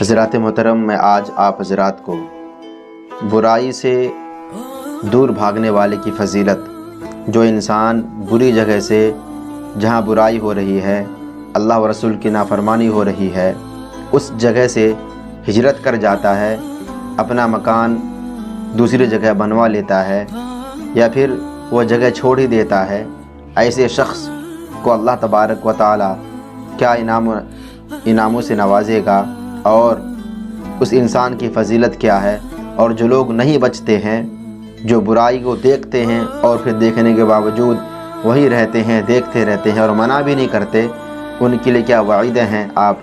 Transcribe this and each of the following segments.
حضرات محترم، میں آج آپ حضرات کو برائی سے دور بھاگنے والے کی فضیلت، جو انسان بری جگہ سے جہاں برائی ہو رہی ہے، اللہ و رسول کی نافرمانی ہو رہی ہے، اس جگہ سے ہجرت کر جاتا ہے، اپنا مکان دوسری جگہ بنوا لیتا ہے یا پھر وہ جگہ چھوڑ ہی دیتا ہے، ایسے شخص کو اللہ تبارک و تعالی کیا انعاموں سے نوازے گا، اور اس انسان کی فضیلت کیا ہے۔ اور جو لوگ نہیں بچتے ہیں، جو برائی کو دیکھتے ہیں اور پھر دیکھنے کے باوجود وہی رہتے ہیں، دیکھتے رہتے ہیں اور منع بھی نہیں کرتے، ان کے لیے کیا وعیدیں ہیں، آپ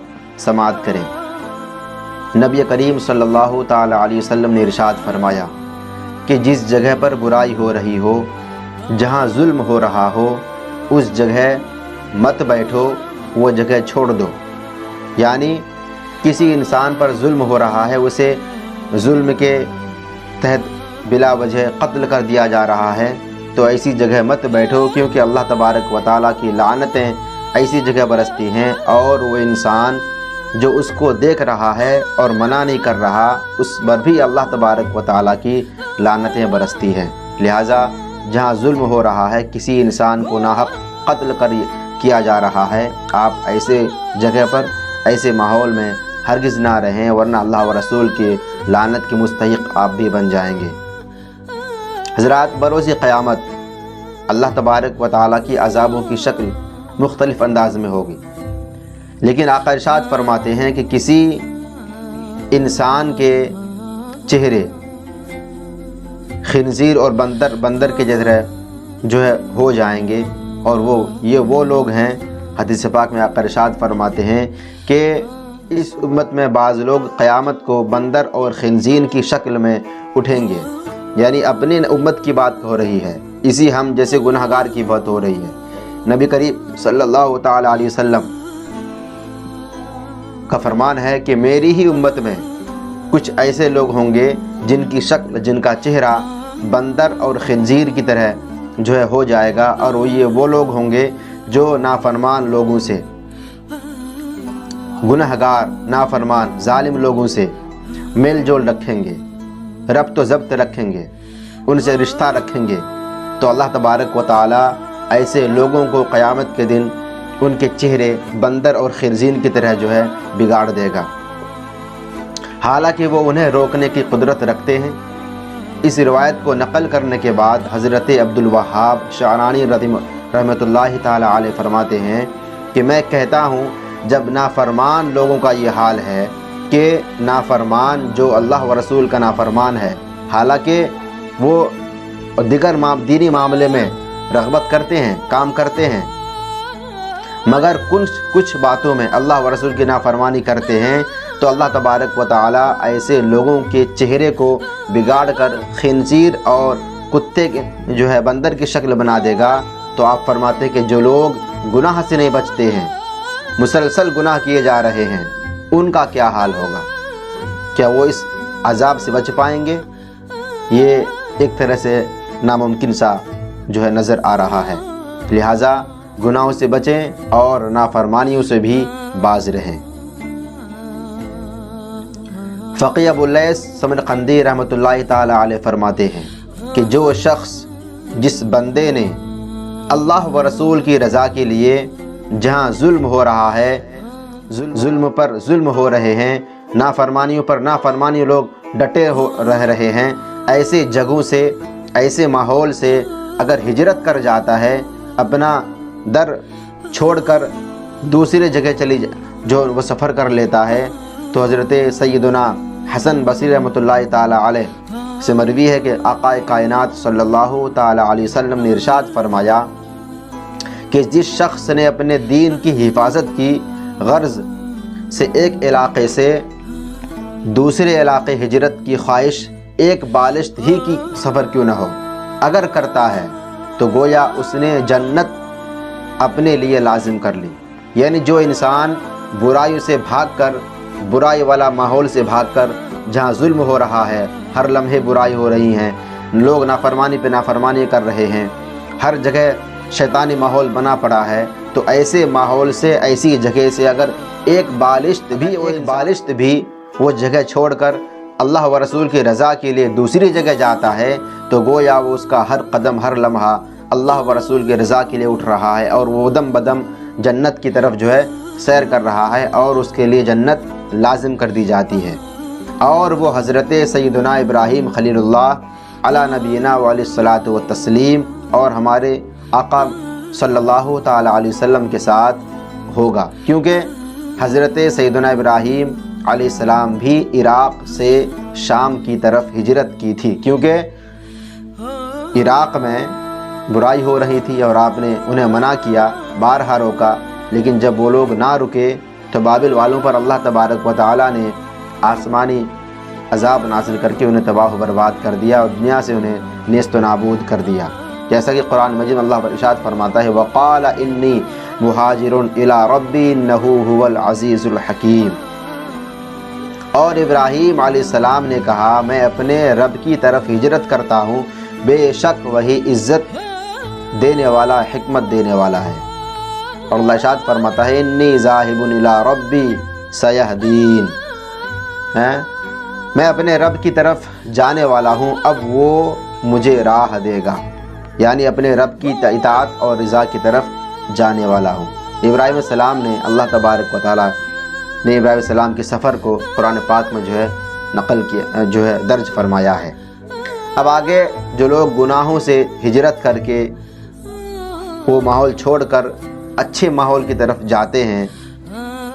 سماعت کریں۔ نبی کریم صلی اللہ تعالی علیہ وسلم نے ارشاد فرمایا کہ جس جگہ پر برائی ہو رہی ہو، جہاں ظلم ہو رہا ہو، اس جگہ مت بیٹھو، وہ جگہ چھوڑ دو۔ یعنی کسی انسان پر ظلم ہو رہا ہے، اسے ظلم کے تحت بلا وجہ قتل کر دیا جا رہا ہے، تو ایسی جگہ مت بیٹھو، کیونکہ اللہ تبارک و تعالیٰ کی لعنتیں ایسی جگہ برستی ہیں، اور وہ انسان جو اس کو دیکھ رہا ہے اور منع نہیں کر رہا، اس پر بھی اللہ تبارک و تعالیٰ کی لعنتیں برستی ہیں۔ لہٰذا جہاں ظلم ہو رہا ہے، کسی انسان کو ناحق قتل کیا جا رہا ہے، آپ ایسے جگہ پر، ایسے ماحول میں ہرگز نہ رہیں، ورنہ اللہ و رسول کی لعنت کے مستحق آپ بھی بن جائیں گے۔ حضرات، بروز قیامت اللہ تبارک و تعالیٰ کی عذابوں کی شکل مختلف انداز میں ہوگی، لیکن آقا ارشاد فرماتے ہیں کہ کسی انسان کے چہرے خنزیر اور بندر کے جیسے جو ہے ہو جائیں گے، اور وہ لوگ ہیں، حدیث پاک میں آقا ارشاد فرماتے ہیں کہ اس امت میں بعض لوگ قیامت کو بندر اور خنزیر کی شکل میں اٹھیں گے، یعنی اپنی امت کی بات ہو رہی ہے، اسی ہم جیسے گناہگار کی بات ہو رہی ہے۔ نبی کریم صلی اللہ تعالی علیہ وسلم کا فرمان ہے کہ میری ہی امت میں کچھ ایسے لوگ ہوں گے جن کی شکل، جن کا چہرہ بندر اور خنزیر کی طرح جو ہے ہو جائے گا، اور وہ لوگ ہوں گے جو نافرمان لوگوں سے، گناہگار، نافرمان، ظالم لوگوں سے میل جول رکھیں گے، ربط و ضبط رکھیں گے، ان سے رشتہ رکھیں گے، تو اللہ تبارک و تعالی ایسے لوگوں کو قیامت کے دن ان کے چہرے بندر اور خنزیر کی طرح جو ہے بگاڑ دے گا، حالانکہ وہ انہیں روکنے کی قدرت رکھتے ہیں۔ اس روایت کو نقل کرنے کے بعد حضرت عبدالوہاب شعرانی رحمۃ اللہ تعالی علیہ فرماتے ہیں کہ میں کہتا ہوں، جب نافرمان لوگوں کا یہ حال ہے کہ نافرمان جو اللہ و رسول کا نافرمان ہے، حالانکہ وہ دیگر دینی معاملے میں رغبت کرتے ہیں، کام کرتے ہیں، مگر کچھ باتوں میں اللہ و رسول کی نافرمانی کرتے ہیں، تو اللہ تبارک و تعالی ایسے لوگوں کے چہرے کو بگاڑ کر خنزیر اور کتے کے جو ہے بندر کی شکل بنا دے گا۔ تو آپ فرماتے ہیں کہ جو لوگ گناہ سے نہیں بچتے ہیں، مسلسل گناہ کیے جا رہے ہیں، ان کا کیا حال ہوگا؟ کیا وہ اس عذاب سے بچ پائیں گے؟ یہ ایک طرح سے ناممکن سا جو ہے نظر آ رہا ہے۔ لہٰذا گناہوں سے بچیں اور نافرمانیوں سے بھی باز رہیں۔ فقیہ ابواللیث سمرقندی رحمۃ اللہ تعالی علیہ فرماتے ہیں کہ جو شخص، جس بندے نے اللہ و رسول کی رضا کے لیے جہاں ظلم ہو رہا ہے، ظلم پر ظلم ہو رہے ہیں، نافرمانیوں پر نافرمانی لوگ ڈٹے رہ رہے ہیں، ایسے جگہوں سے، ایسے ماحول سے اگر ہجرت کر جاتا ہے، اپنا در چھوڑ کر دوسرے جگہ جو وہ سفر کر لیتا ہے، تو حضرت سیدنا حسن بصری رحمۃ اللہ تعالی علیہ سے مروی ہے کہ آقا کائنات صلی اللہ تعالی علیہ وسلم نے ارشاد فرمایا کہ جس شخص نے اپنے دین کی حفاظت کی غرض سے ایک علاقے سے دوسرے علاقے ہجرت کی خواہش ایک بالشت ہی کی سفر کیوں نہ ہو اگر کرتا ہے، تو گویا اس نے جنت اپنے لیے لازم کر لی۔ یعنی جو انسان برائیوں سے بھاگ کر، برائی والا ماحول سے بھاگ کر، جہاں ظلم ہو رہا ہے، ہر لمحے برائی ہو رہی ہیں، لوگ نافرمانی پہ نافرمانی کر رہے ہیں، ہر جگہ شیطانی ماحول بنا پڑا ہے، تو ایسے ماحول سے، ایسی جگہ سے اگر ایک بالشت بھی وہ جگہ چھوڑ کر اللہ و رسول کی رضا کے لیے دوسری جگہ جاتا ہے تو گویا وہ اس کا ہر قدم ہر لمحہ اللہ و رسول کی رضا کے لیے اٹھ رہا ہے، اور وہ دم بدم جنت کی طرف جو ہے سیر کر رہا ہے، اور اس کے لیے جنت لازم کر دی جاتی ہے۔ اور وہ حضرت سیدنا ابراہیم خلیل اللہ علی نبینا علیہ الصلاۃ والتسلیم اور ہمارے آقا صلی اللہ تعالی علیہ وسلم کے ساتھ ہوگا، کیونکہ حضرت سیدنا ابراہیم علیہ السلام بھی عراق سے شام کی طرف ہجرت کی تھی، کیونکہ عراق میں برائی ہو رہی تھی اور آپ نے انہیں منع کیا، بارہا روکا، لیکن جب وہ لوگ نہ رکے تو بابل والوں پر اللہ تبارک و تعالیٰ نے آسمانی عذاب نازل کر کے انہیں تباہ و برباد کر دیا اور دنیا سے انہیں نیست و نابود کر دیا، جیسا کہ قرآن مجید میں اللہ پر ارشاد فرماتا ہے وَقَالَ إِنِّي مُهَاجِرٌ إِلَىٰ رَبِّي إِنَّهُ هُوَ الْعَزِيزُ الْحَكِيمُ۔ اور ابراہیم علیہ السلام نے کہا میں اپنے رب کی طرف ہجرت کرتا ہوں، بے شک وہی عزت دینے والا حکمت دینے والا ہے۔ اور اللہ ارشاد فرماتا ہے انی ذاہب الی ربی سیہدین، میں اپنے رب کی طرف جانے والا ہوں، اب وہ مجھے راہ دے گا، یعنی اپنے رب کی اطاعت اور رضا کی طرف جانے والا ہوں۔ ابراہیم السلام نے اللہ تبارک و تعالیٰ نے ابراہیم السلام کے سفر کو قرآن پاک میں جو ہے نقل کیا، جو ہے درج فرمایا ہے۔ اب آگے جو لوگ گناہوں سے ہجرت کر کے وہ ماحول چھوڑ کر اچھے ماحول کی طرف جاتے ہیں،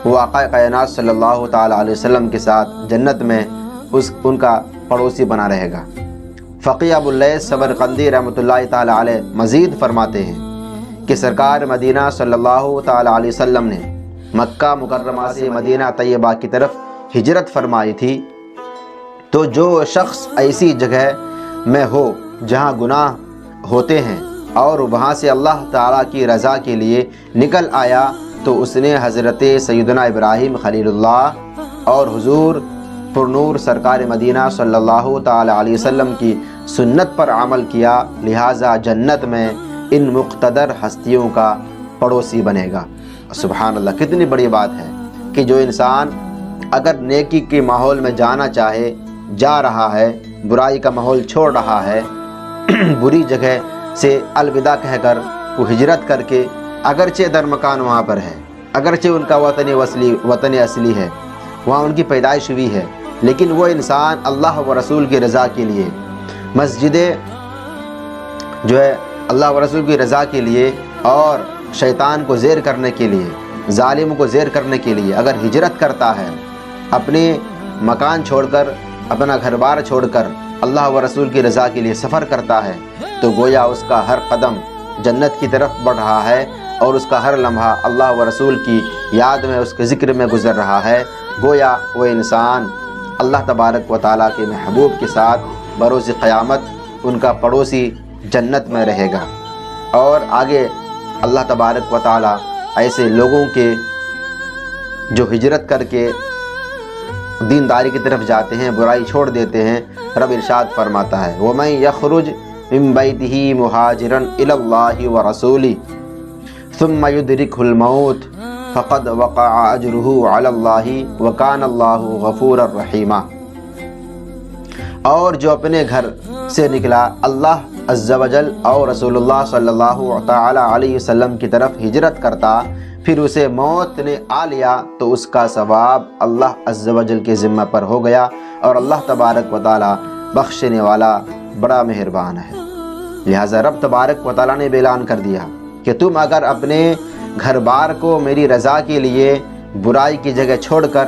وہ آقا کائنات صلی اللہ تعالیٰ علیہ وسلم کے ساتھ جنت میں ان کا پڑوسی بنا رہے گا۔ فقیہ ابو اللیث سمرقندی رحمۃ اللہ تعالیٰ علیہ مزید فرماتے ہیں کہ سرکار مدینہ صلی اللہ تعالیٰ علیہ وسلم نے مکہ مکرمہ سے مدینہ طیبہ کی طرف ہجرت فرمائی تھی، تو جو شخص ایسی جگہ میں ہو جہاں گناہ ہوتے ہیں اور وہاں سے اللہ تعالیٰ کی رضا کے لیے نکل آیا تو اس نے حضرت سیدنا ابراہیم خلیل اللہ اور حضور پرنور سرکار مدینہ صلی اللہ تعالیٰ علیہ وسلم کی سنت پر عمل کیا، لہٰذا جنت میں ان مقتدر ہستیوں کا پڑوسی بنے گا۔ سبحان اللہ، کتنی بڑی بات ہے کہ جو انسان اگر نیکی کے ماحول میں جانا چاہے جا رہا ہے، برائی کا ماحول چھوڑ رہا ہے، بری جگہ سے الوداع کہہ کر وہ ہجرت کر کے، اگرچہ در مکان وہاں پر ہے، اگرچہ ان کا وطن اصلی ہے، وہاں ان کی پیدائش ہوئی ہے، لیکن وہ انسان اللہ و رسول کی رضا کے لیے، مسجد جو ہے اللہ و رسول کی رضا کے لیے اور شیطان کو زیر کرنے کے لیے، ظالم کو زیر کرنے کے لیے اگر ہجرت کرتا ہے، اپنے مکان چھوڑ کر، اپنا گھر بار چھوڑ کر اللہ و رسول کی رضا کے لیے سفر کرتا ہے، تو گویا اس کا ہر قدم جنت کی طرف بڑھ رہا ہے اور اس کا ہر لمحہ اللہ و رسول کی یاد میں، اس کے ذکر میں گزر رہا ہے۔ گویا وہ انسان اللہ تبارک و تعالیٰ کے محبوب کے ساتھ بروز قیامت ان کا پڑوسی جنت میں رہے گا۔ اور آگے اللہ تبارک و تعالیٰ ایسے لوگوں کے جو ہجرت کر کے دینداری کی طرف جاتے ہیں، برائی چھوڑ دیتے ہیں، رب ارشاد فرماتا ہے وَمَن يَخْرُجْ مِن بَيْتِهِ مُهَاجِرًا إِلَى اللَّهِ وَرَسُولِهِ ثُمَّ يُدْرِكْهُ الْمَوْتُ فَقَدْ وَقَعَ أَجْرُهُ عَلَى اللَّهِ وَكَانَ اللَّهُ غَفُورًا رَحِيمًا۔ اور جو اپنے گھر سے نکلا، اللہ عز و جل اور رسول اللہ صلی اللہ تعالی علیہ وسلم کی طرف ہجرت کرتا، پھر اسے موت نے آ لیا تو اس کا ثواب اللہ عز و جل کے ذمہ پر ہو گیا، اور اللہ تبارک و تعالی بخشنے والا بڑا مہربان ہے۔ لہٰذا رب تبارک و تعالیٰ نے اعلان کر دیا کہ تم اگر اپنے گھر بار کو میری رضا کے لیے برائی کی جگہ چھوڑ کر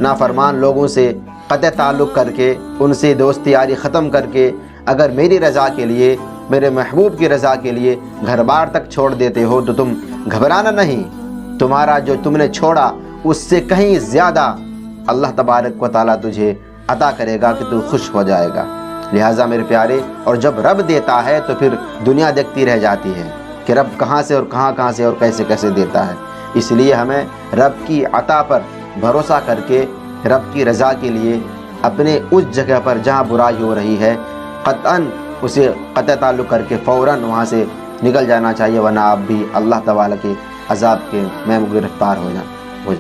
نافرمان لوگوں سے قطع تعلق کر کے، ان سے دوستی یاری ختم کر کے، اگر میری رضا کے لیے، میرے محبوب کی رضا کے لیے گھر بار تک چھوڑ دیتے ہو تو تم گھبرانا نہیں، تمہارا جو تم نے چھوڑا اس سے کہیں زیادہ اللہ تبارک و تعالیٰ تجھے عطا کرے گا کہ تو خوش ہو جائے گا۔ لہٰذا میرے پیارے، اور جب رب دیتا ہے تو پھر دنیا دیکھتی رہ جاتی ہے کہ رب کہاں سے اور کہاں سے اور کیسے کیسے دیتا ہے۔ اس لیے ہمیں رب کی عطا پر بھروسہ کر کے رب کی رضا کے لیے اپنے اس جگہ پر جہاں برائی ہو رہی ہے قطعاً اسے قطع تعلق کر کے فوراً وہاں سے نکل جانا چاہیے، ورنہ آپ بھی اللہ تعالیٰ کے عذاب کے میں گرفتار ہو جائیں۔